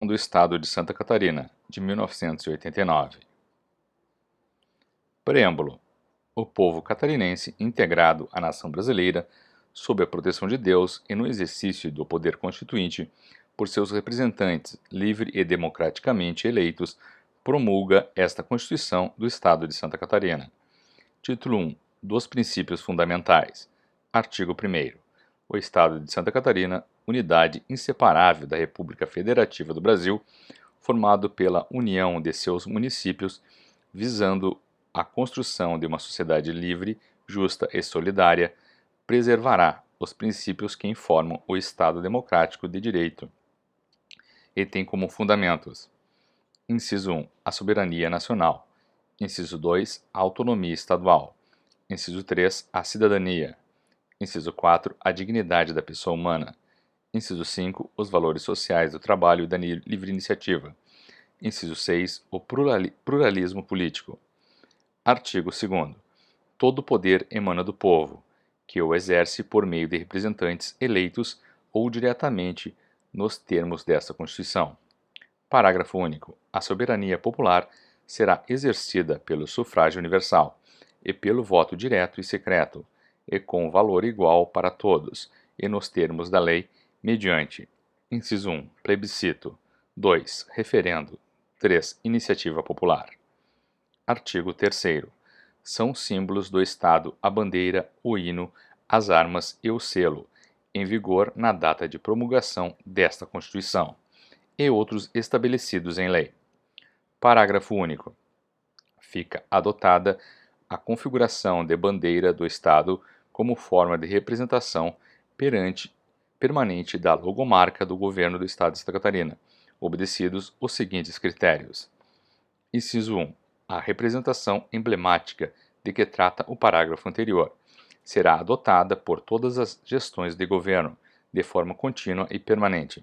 do Estado de Santa Catarina, de 1989. Preâmbulo. O povo catarinense, integrado à nação brasileira, sob a proteção de Deus e no exercício do poder constituinte, por seus representantes livre e democraticamente eleitos, promulga esta Constituição do Estado de Santa Catarina. Título 1. Dos Princípios Fundamentais. Artigo 1º. O Estado de Santa Catarina, unidade inseparável da República Federativa do Brasil, formado pela união de seus municípios, visando a construção de uma sociedade livre, justa e solidária, preservará os princípios que informam o Estado democrático de direito e tem como fundamentos: inciso 1, a soberania nacional; inciso 2, a autonomia estadual; inciso 3, a cidadania; inciso 4, a dignidade da pessoa humana; inciso 5, os valores sociais do trabalho e da livre iniciativa; inciso 6, o pluralismo político. Artigo 2º. Todo poder emana do povo, que o exerce por meio de representantes eleitos ou diretamente nos termos desta Constituição. Parágrafo único. A soberania popular será exercida pelo sufrágio universal e pelo voto direto e secreto, e com valor igual para todos, e nos termos da lei, mediante: inciso 1, plebiscito; 2, referendo; 3, iniciativa popular. Artigo 3º. São símbolos do Estado a bandeira, o hino, as armas e o selo, em vigor na data de promulgação desta Constituição, e outros estabelecidos em lei. Parágrafo único. Fica adotada a configuração de bandeira do Estado como forma de representação permanente da logomarca do Governo do Estado de Santa Catarina, obedecidos os seguintes critérios. Inciso 1. A representação emblemática de que trata o parágrafo anterior será adotada por todas as gestões de governo, de forma contínua e permanente.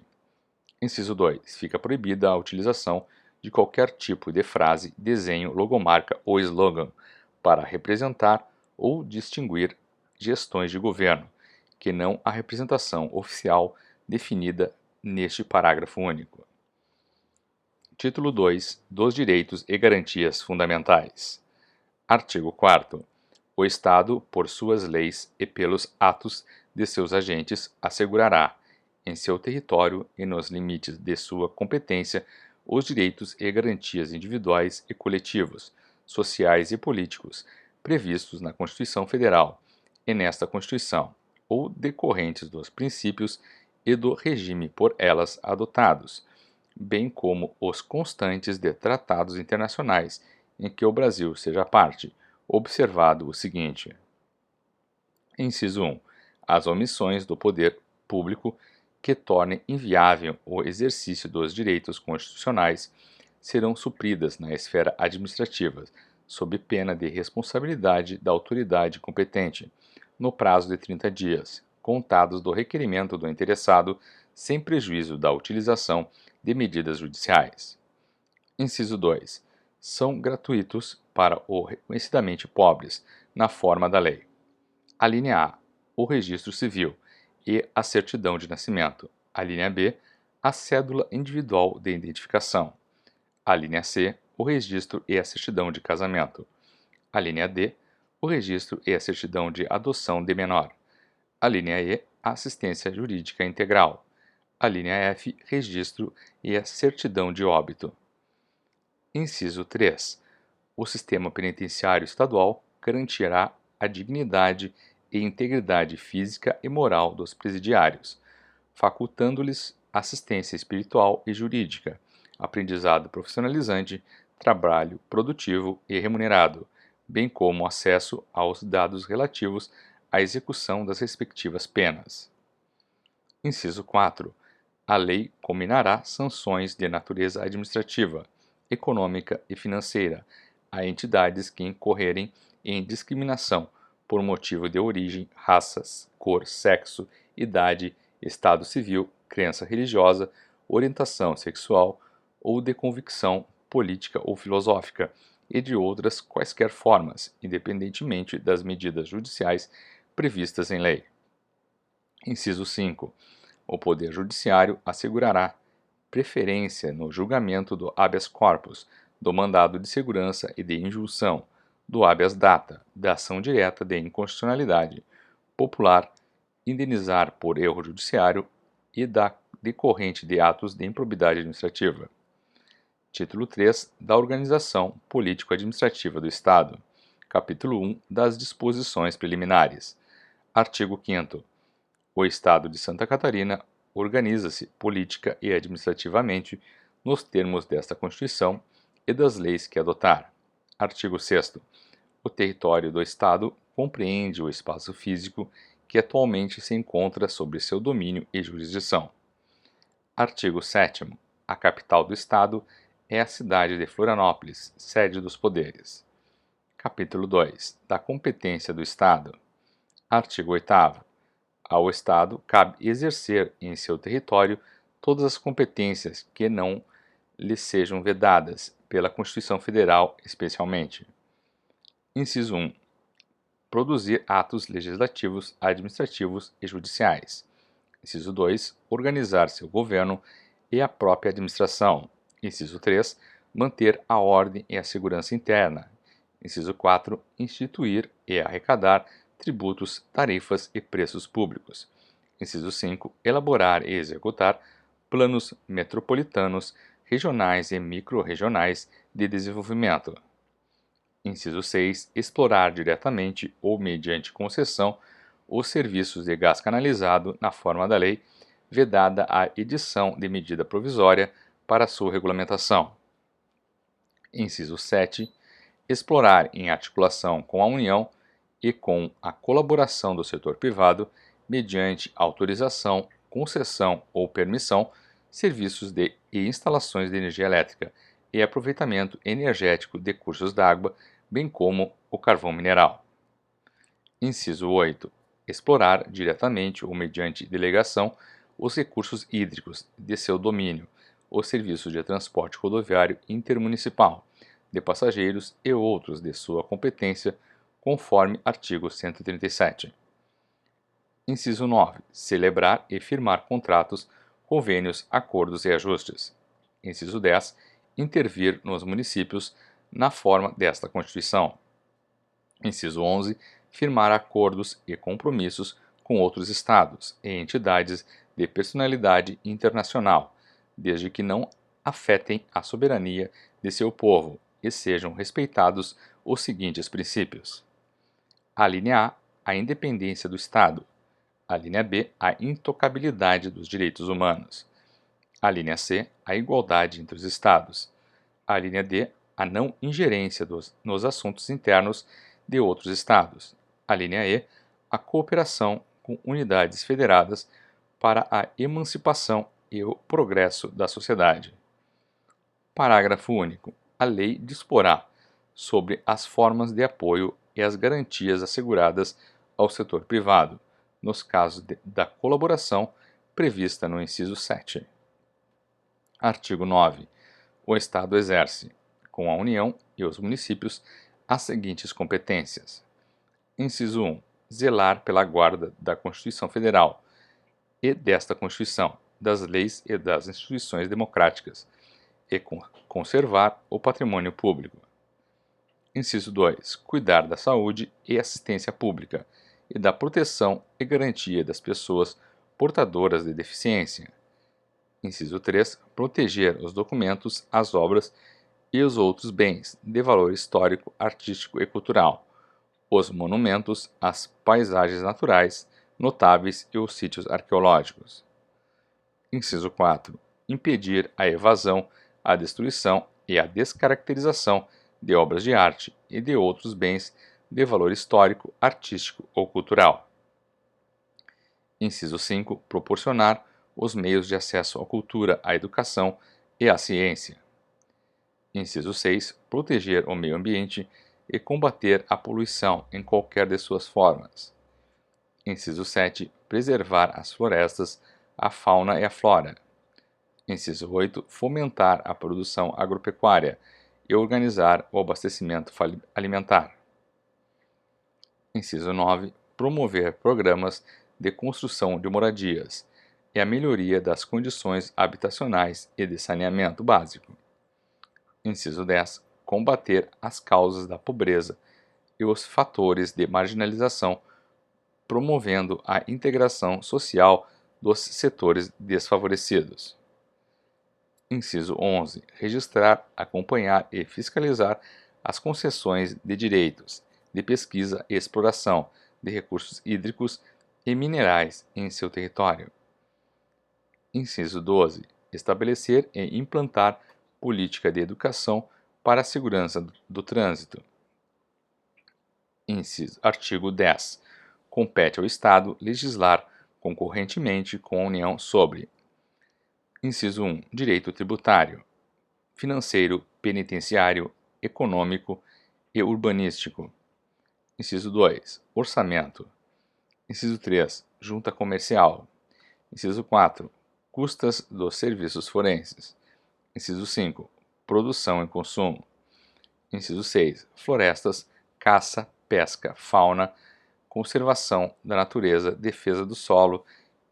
Inciso 2. Fica proibida a utilização de qualquer tipo de frase, desenho, logomarca ou slogan para representar ou distinguir gestões de governo, que não a representação oficial definida neste parágrafo único. Título 2. Dos Direitos e Garantias Fundamentais. Artigo 4º. O Estado, por suas leis e pelos atos de seus agentes, assegurará, em seu território e nos limites de sua competência, os direitos e garantias individuais e coletivos, sociais e políticos, previstos na Constituição Federal e nesta Constituição, ou decorrentes dos princípios e do regime por elas adotados, bem como os constantes de tratados internacionais em que o Brasil seja parte, observado o seguinte: inciso 1. As omissões do poder público que tornem inviável o exercício dos direitos constitucionais serão supridas na esfera administrativa, sob pena de responsabilidade da autoridade competente, no prazo de 30 dias, contados do requerimento do interessado, sem prejuízo da utilização de medidas judiciais. Inciso 2. São gratuitos para os reconhecidamente pobres, na forma da lei. Alínea A. O registro civil e a certidão de nascimento. Alínea B. A cédula individual de identificação. Alínea C. O registro e a certidão de casamento. Alínea D. O registro e a certidão de adoção de menor. Alínea E. A assistência jurídica integral. Alínea F. Registro e a certidão de óbito. Inciso 3. O sistema penitenciário estadual garantirá a dignidade e integridade física e moral dos presidiários, facultando-lhes assistência espiritual e jurídica, aprendizado profissionalizante, trabalho produtivo e remunerado, bem como acesso aos dados relativos à execução das respectivas penas. Inciso 4. A lei combinará sanções de natureza administrativa, econômica e financeira a entidades que incorrerem em discriminação por motivo de origem, raças, cor, sexo, idade, estado civil, crença religiosa, orientação sexual ou de convicção política ou filosófica, e de outras quaisquer formas, independentemente das medidas judiciais previstas em lei. Inciso 5. O Poder Judiciário assegurará, preferência no julgamento do habeas corpus, do mandado de segurança e de injunção, do habeas data, da ação direta de inconstitucionalidade popular, indenizar por erro judiciário e da decorrente de atos de improbidade administrativa. Título 3 da Organização Político-Administrativa do Estado. Capítulo 1 das Disposições Preliminares. Artigo 5º. O Estado de Santa Catarina organiza-se política e administrativamente nos termos desta Constituição e das leis que adotar. Artigo 6º. O território do Estado compreende o espaço físico que atualmente se encontra sob seu domínio e jurisdição. Artigo 7º. A capital do Estado é a cidade de Florianópolis, sede dos poderes. Capítulo 2. Da competência do Estado. Artigo 8º. Ao Estado cabe exercer em seu território todas as competências que não lhe sejam vedadas pela Constituição Federal, especialmente. Inciso 1. Produzir atos legislativos, administrativos e judiciais. Inciso 2. Organizar seu governo e a própria administração. Inciso 3. Manter a ordem e a segurança interna. Inciso 4. Instituir e arrecadar tributos, tarifas e preços públicos. Inciso 5. Elaborar e executar planos metropolitanos, regionais e microrregionais de desenvolvimento. Inciso 6. Explorar diretamente ou mediante concessão os serviços de gás canalizado na forma da lei, vedada a edição de medida provisória para sua regulamentação. Inciso 7. Explorar em articulação com a União e com a colaboração do setor privado, mediante autorização, concessão ou permissão, serviços e instalações de energia elétrica e aproveitamento energético de cursos d'água, bem como o carvão mineral. Inciso 8. Explorar diretamente ou mediante delegação os recursos hídricos de seu domínio, os serviços de transporte rodoviário intermunicipal, de passageiros e outros de sua competência, conforme artigo 137. Inciso 9. Celebrar e firmar contratos, convênios, acordos e ajustes. Inciso 10. Intervir nos municípios na forma desta Constituição. Inciso 11. Firmar acordos e compromissos com outros estados e entidades de personalidade internacional, desde que não afetem a soberania de seu povo e sejam respeitados os seguintes princípios. A linha A, a independência do Estado. A linha B, a intocabilidade dos direitos humanos. A linha C, a igualdade entre os Estados. A linha D, a não ingerência nos assuntos internos de outros Estados. A linha E, a cooperação com unidades federadas para a emancipação e o progresso da sociedade. Parágrafo único. A lei disporá sobre as formas de apoio e as garantias asseguradas ao setor privado, nos casos da colaboração prevista no inciso 7. Artigo 9. O Estado exerce, com a União e os municípios, as seguintes competências. Inciso 1. Zelar pela guarda da Constituição Federal e desta Constituição, das leis e das instituições democráticas, e conservar o patrimônio público. Inciso 2. Cuidar da saúde e assistência pública e da proteção e garantia das pessoas portadoras de deficiência. Inciso 3. Proteger os documentos, as obras e os outros bens de valor histórico, artístico e cultural, os monumentos, as paisagens naturais notáveis e os sítios arqueológicos. Inciso 4. Impedir a evasão, a destruição e a descaracterização de obras de arte e de outros bens de valor histórico, artístico ou cultural. Inciso 5. Proporcionar os meios de acesso à cultura, à educação e à ciência. Inciso 6. Proteger o meio ambiente e combater a poluição em qualquer de suas formas. Inciso 7. Preservar as florestas, a fauna e a flora. Inciso 8. Fomentar a produção agropecuária e organizar o abastecimento alimentar. Inciso 9. Promover programas de construção de moradias, e a melhoria das condições habitacionais e de saneamento básico. Inciso 10. Combater as causas da pobreza e os fatores de marginalização, promovendo a integração social dos setores desfavorecidos. Inciso 11. Registrar, acompanhar e fiscalizar as concessões de direitos de pesquisa e exploração de recursos hídricos e minerais em seu território. Inciso 12. Estabelecer e implantar política de educação para a segurança do trânsito. Artigo 10. Compete ao Estado legislar concorrentemente com a União sobre: Inciso 1. Direito tributário, financeiro, penitenciário, econômico e urbanístico. Inciso 2. Orçamento. Inciso 3. Junta comercial. Inciso 4. Custas dos serviços forenses. Inciso 5. Produção e consumo. Inciso 6. Florestas, caça, pesca, fauna, conservação da natureza, defesa do solo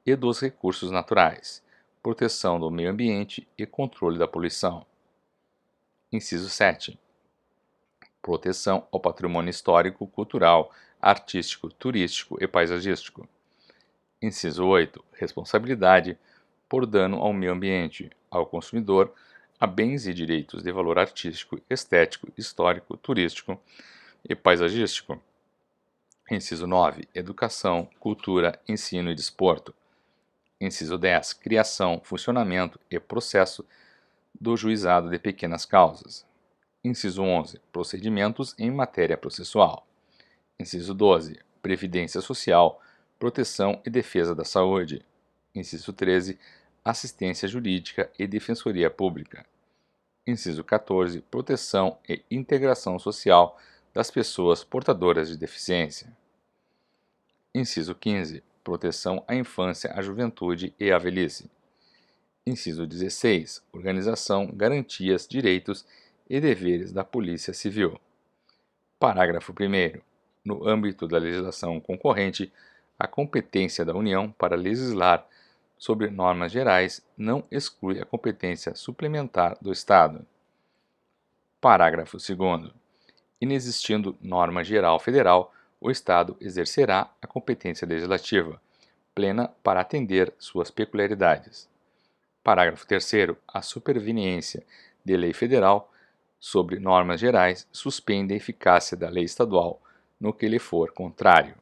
e dos recursos naturais, proteção do meio ambiente e controle da poluição. Inciso 7. Proteção ao patrimônio histórico, cultural, artístico, turístico e paisagístico. Inciso 8. Responsabilidade por dano ao meio ambiente, ao consumidor, a bens e direitos de valor artístico, estético, histórico, turístico e paisagístico. Inciso 9. Educação, cultura, ensino e desporto. Inciso 10. Criação, funcionamento e processo do juizado de pequenas causas. Inciso 11. Procedimentos em matéria processual. Inciso 12. Previdência social, proteção e defesa da saúde. Inciso 13. Assistência jurídica e defensoria pública. Inciso 14. Proteção e integração social das pessoas portadoras de deficiência. Inciso 15. Proteção à infância, à juventude e à velhice. Inciso 16. Organização, garantias, direitos e deveres da Polícia Civil. Parágrafo 1º. No âmbito da legislação concorrente, a competência da União para legislar sobre normas gerais não exclui a competência suplementar do Estado. Parágrafo 2º. Inexistindo norma geral federal, o Estado exercerá a competência legislativa, plena para atender suas peculiaridades. Parágrafo 3º. A superveniência de lei federal sobre normas gerais suspende a eficácia da lei estadual no que lhe for contrário.